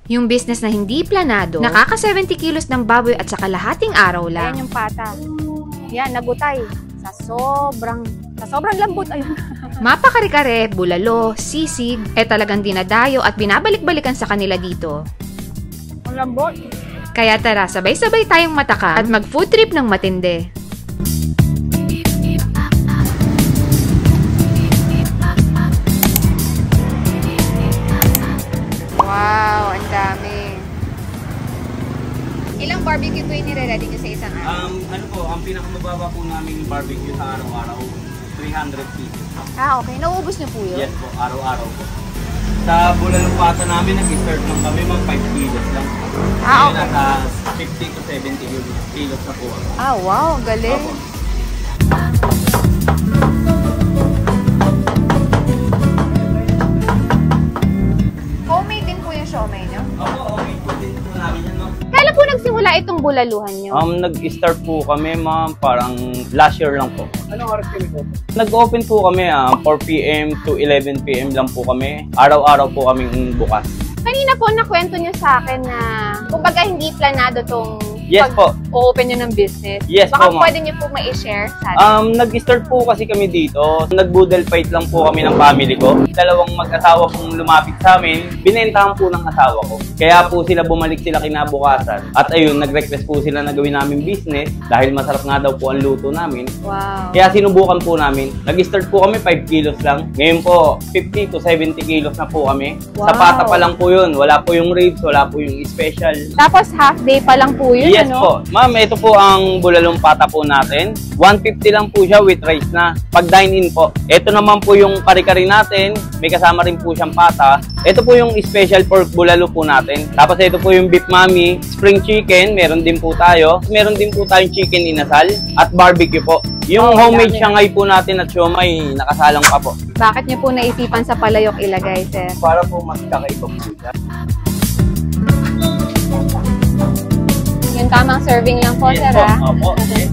Yung business na hindi planado, nakaka 70 kilos ng baboy at saka kalahating araw lang. Ayan yung pata. Yan, nagutay. Sa sobrang lambot. Ayun. Mapakare-kare, bulalo, sisig, talagang dinadayo at binabalik-balikan sa kanila dito. Ang lambot. Kaya tara, sabay-sabay tayong matakam at mag-food trip ng matindi. Wow, ang dami. Ilang barbecue po yung nire-ready nyo sa isang araw? Ano po, ang pinakamababa po namin barbecue sa araw-araw, 300 pieces. Okay. Nauubos nyo po yun? Yes po, araw-araw po. Sa bulalong pata namin, nag-start lang kami, 5 kilos lang. Okay. Nasa 50 to 70 kilos na po. Wow, galing. Opo. Homemade din po yung siomai nyo? Opo, okay po din po namin yan, ma'am. Kailan po nagsimula itong bulaluhan nyo? Nag-start po kami, ma'am, parang last year lang po. Anong oras kami po? Nag-open po kami, 4 p.m. to 11 p.m. lang po kami. Araw-araw po kaming bukas. Kanina po nakwento nyo sa akin na kumbaga hindi planado tong pag-open nyo ng business. Yes Baka po, ma'am. pwede nyo po ma-share sa atin? Nag-start po kasi kami dito. Nag-boodle fight lang po kami ng family ko. Dalawang mag-asawa pong lumapit sa amin. Binentahan po ng asawa ko. Kaya po sila bumalik sila kinabukasan. At ayun, nag-request po sila na gawin namin business dahil masarap nga daw po ang luto namin. Wow. Kaya sinubukan po namin. Nag-start po kami 5 kilos lang. Ngayon po, 50 to 70 kilos na po kami. Wow. Sa pata pa lang po yun. Wala po yung ribs, wala po yung special. Tapos half day pa lang po yun, Yes ano? po. Ma'am, ito po ang bulalong pata po natin. 150 lang po siya with rice na. Pag dine-in po. Ito naman po yung kari-kari natin. May kasama rin po siyang pata. Ito po yung special pork bulalo po natin. Tapos ito po yung beef mami, spring chicken, meron din po tayo. Meron din po tayong chicken inasal at barbecue po. Yung homemade shanghai po natin at siomai, nakasalang pa po. Bakit niyo po naisipan sa palayok ilagay, sir? Para po mas kakaiba po siya. Yung tamang serving lang po, Yes sir, po. ha? Opo. Yes.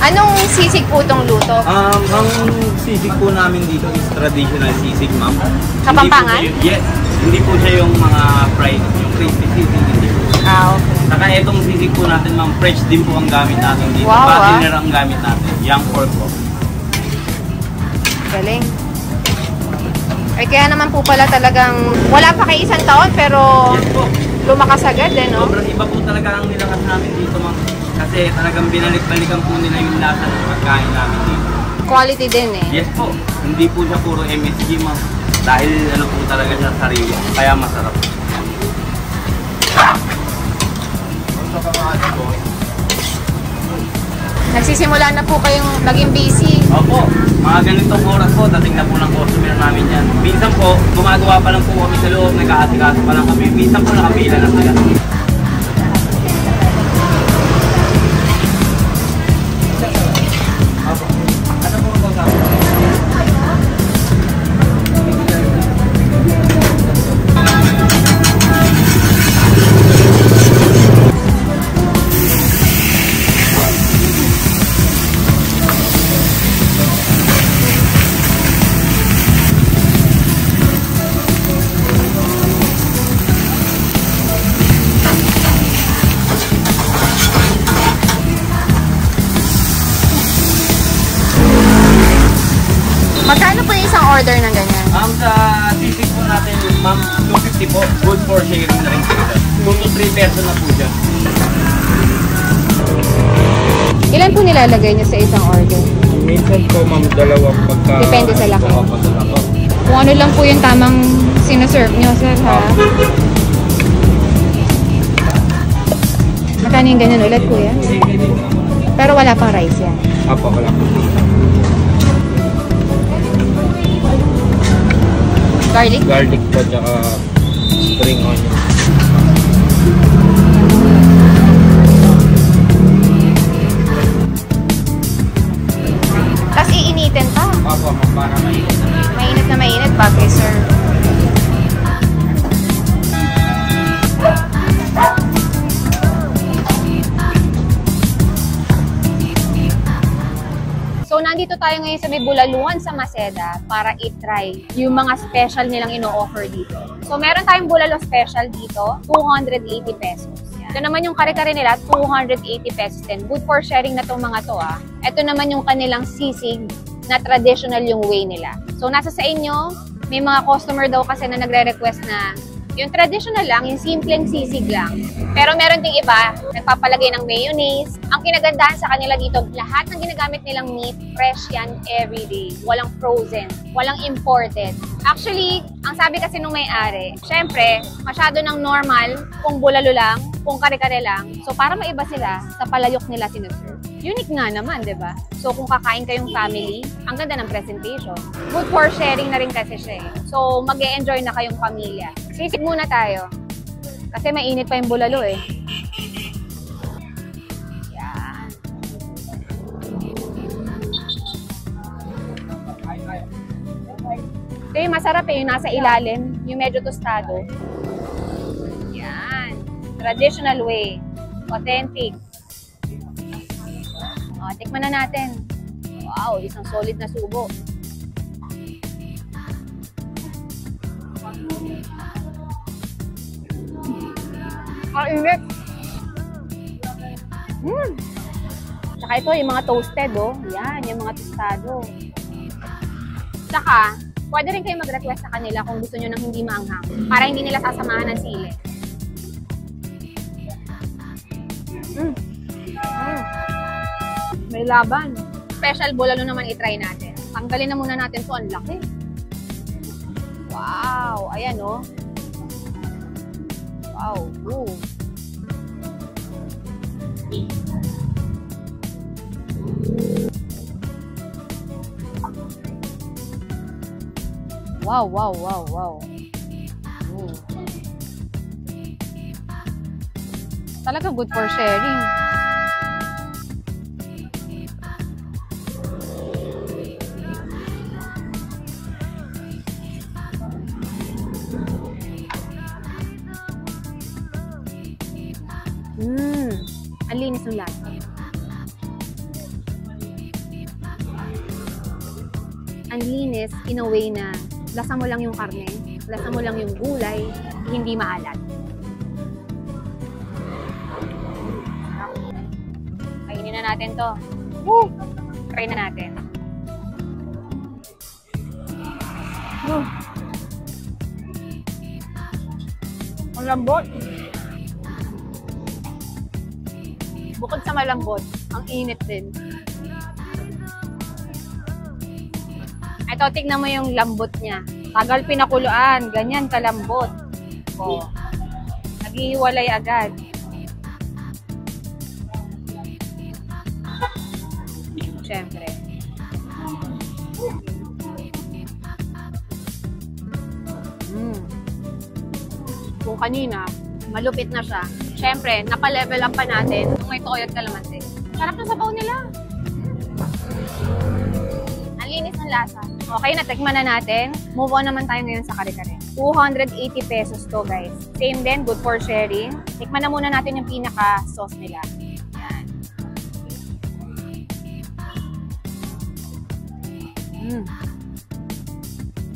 Anong sisig po itong luto? Ang sisig po namin dito is traditional sisig, ma'am. Kapampangan? Yes. Hindi po siya yung mga fried, yung crispy sisig. Hindi po. Okay. Saka itong sisig po natin, ma'am, fresh din po ang gamit natin dito. Wow, Patiner ang gamit natin. Young pork po. Galing. Ay, kaya naman po pala talagang wala pa kay isang taon pero Yes po. lumakas agad, no? Sobrang iba po talaga ang nilakas namin dito, ma'am. Kasi talagang binalik-balikan po nila yung lasa ng pagkain namin dito. Quality din, eh. Yes po. Hindi po siya puro MSG, ma'am. Dahil ano po talaga siya sariwa. Kaya masarap. Nagsisimula na po kayong maging busy. Opo, mga ganitong oras po, dating na po ng customer namin yan. Minsan po, gumagawa pa lang po kami sa loob, nag-aasikaso pa lang kami. Minsan po nakapila na sila. Ano po ang gagawin? Magkano po yung isang order ng ganyan? Sa sisig po natin, ma'am, 250 po. Good for sharing na rin po siya. 2 to 3 pesos na po siya. Ilan po nilalagay niyo sa isang order? Minsan po, ma'am, dalawang pagka... Depende sa laki. Opo. Kung ano lang po yung tamang sinaserve niyo, sir, ha? Magkano yung ganyan ulit, kuya? Pero wala pang rice yan. Opo, wala po. Garlic? Garlic po, tsaka spring onion. So, nandito tayo ngayon sa may Bulaluhan sa Maceda para i-try yung mga special nilang ino-offer dito. So, meron tayong bulalo special dito, 280 pesos. Yan. Ito naman yung kare-kare nila, 280 pesos din. Good for sharing na itong mga to ah. Ito naman yung kanilang sisig na traditional yung way nila. So, nasa sa inyo, may mga customer daw kasi na nagre-request na yung traditional lang, yung simpleng sisig lang. Pero meron ding iba, nagpapalagay ng mayonnaise. Ang kinagandahan sa kanila dito, lahat ng ginagamit nilang meat, fresh yan everyday. Walang frozen, walang imported. Actually, ang sabi kasi nung may-ari, syempre, masyado ng normal, kung bulalo lang, kung kare-kare lang. So, para maiba sila, sa palayok nila sinuserve. Unique nga naman, di ba? So, kung kakain kayong family, ang ganda ng presentation. Good for sharing na rin kasi siya eh. So, mag-e-enjoy na kayong pamilya. Sisig muna tayo. Kasi mainit pa yung bulalo eh. Yan. Ito yung masarap eh, yung nasa ilalim, yung medyo tostado. Yan. Traditional way. Authentic. O, tikman na natin. Wow, isang solid na subo. Init. Tsaka ito, yung mga toasted, oh. Yan, yung mga tostado. Tsaka, pwede rin kayo mag-request sa kanila kung gusto nyo ng hindi maanghang. Para hindi nila sasamahan ng sili. May laban. Special bulalo naman i-try natin. Tanggalin na muna natin to. Ang laki. Wow. Ayan, oh. Wow. Ooh. Wow, wow, wow, wow. Ooh. Talaga good for sharing. Ang linis ng lasa. Ang linis in a way na lasa mo lang yung karne, lasa mo lang yung gulay, hindi maalat. Kainin na natin to. Woo! Try na natin. Woo! Ang lambot. Bukod sa malambot, ang init din. Ito, tignan mo yung lambot niya. Tagal pinakuluan, ganyan kalambot. O, naghihiwalay agad. Siyempre. Kung kanina, malupit na siya. Siyempre, napalevel up pa natin kung may toyo at kalamansi. Sarap ng sabaw nila. Ang linis ng lasa. Okay, natikman na natin. Move on naman tayo ngayon sa kare-kare. 280 pesos to, guys. Same din, good for sharing. Tikman na muna natin yung pinaka-sauce nila. Yan.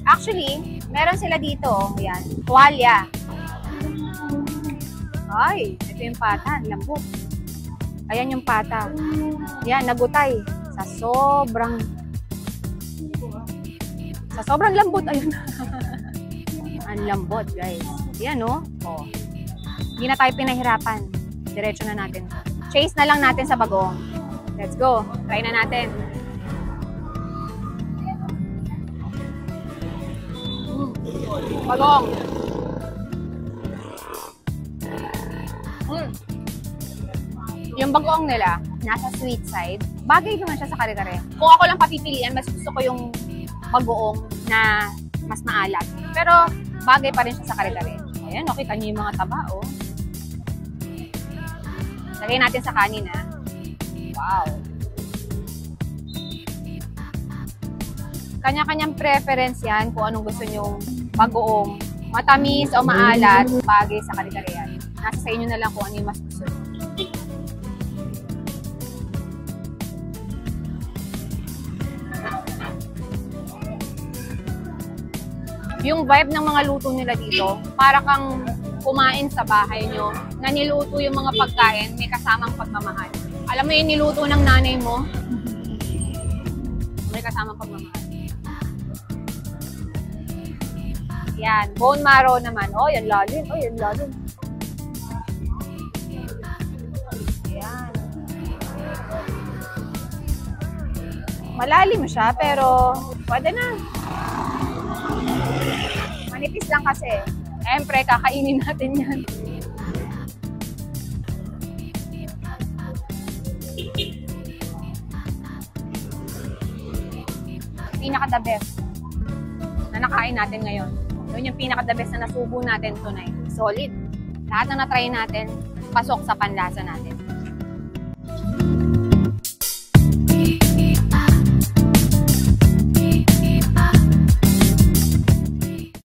Actually, meron sila dito. Yan, tuwalya. Ay, ito yung pata, lambot. Ayan yung pata. Yan, nagutay. Sa sobrang lambot, ayun. Ang lambot, guys. Yan, no? Oh. Hindi na tayo pinahirapan. Diretso na natin. Chase na lang natin sa bagoong. Let's go. Try na natin. Bagoong. Yung bagoong nila, nasa sweet side. Bagay naman siya sa kare-kare. Kung ako lang papipilian, mas gusto ko yung bagoong na mas maalat. Pero, bagay pa rin siya sa kare-kare. Ayan, okay, kanya yung mga taba, oh. Lagay natin sa kanin, ha. Wow. Kanya-kanyang preference yan kung anong gusto nyong bagoong. Matamis o maalat, bagay sa kare-kare yan. Nasa sa inyo na lang kung ano yung mas gusto nyo. Yung vibe ng mga luto nila dito, para kang kumain sa bahay nyo, na niluto yung mga pagkain, may kasamang pagmamahal. Alam mo yung niluto ng nanay mo, may kasamang pagmamahal. Yan, bone marrow naman. Oh, yan lalim. Oh, yan lalim. Yan. Malalim siya, pero pwede na. Manipis lang kasi. Siyempre, kakainin natin yan. Pinaka-the best na nakain natin ngayon. Yun yung pinaka-the best na nasubo natin tonight. Solid. Lahat na na-try natin, pasok sa panlasa natin.